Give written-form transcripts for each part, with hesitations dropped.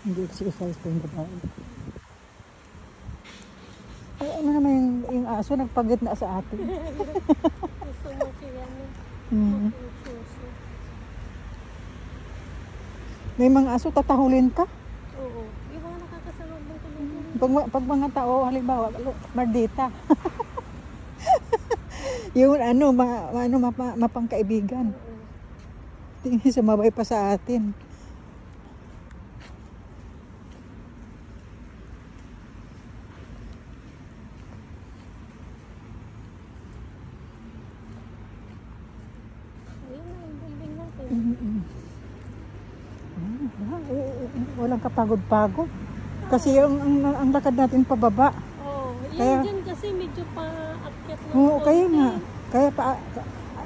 Hindi exercise pa yung babae. Ay, ano naman yung aso, nagpagit na sa atin. Gusto mo siya na. May mga aso, tatahulin ka. Oo. Yung mga nakakasalubong ko. Pag mga tao, halimbawa, mardita. Yung ano, mapangkaibigan. Tingin sumabay pa sa atin. Walang kapagod-pagod. Kasi ang lakad natin pababa. Oh, kaya, yan dyan kasi medyo paakyat na. Oo, kaya nga. Kaya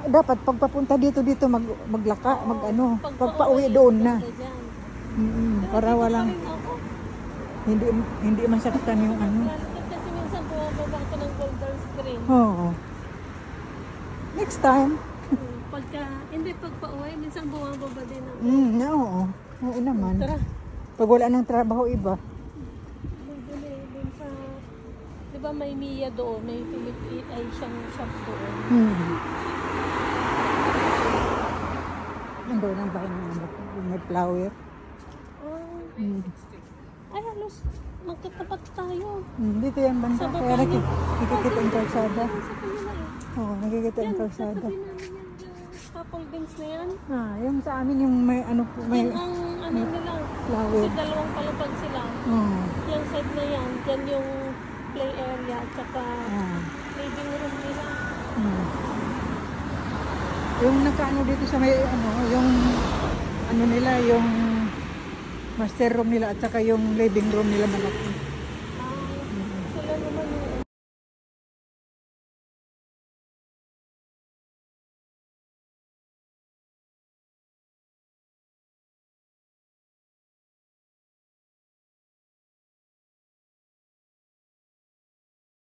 dapat pagpapunta dito maglaka, pagpauwi doon na. Para walang hindi masaktan yung ano. Kasi minsan bumababa ko ng Boulder Spring. Oo. Next time. Hindi pagpauwi, minsan bumababa din ako. Oo. Oo naman. Tara. Pag wala ng trabaho iba. Dun sa, di ba may Mia doon, may Philippine ay siyang shop doon. Ang doon ang bahay ng may flower. Ay, halos magkatapat tayo. Dito yan banda. Kaya nakikita yung kalsada. Sa kanila eh. Oo, nakikita yung kalsada. Yan, sa tabi namin yan, yung couple beans na yan. Yung sa amin yung may ano po, may Yan ang ano nila. flower. Kasi dalawang palapag sila. Yung side na yan, yan yung play area at saka living room nila. Yung nakaano dito sa may ano, yung ano nila, yung master room nila at saka yung living room nila malaki.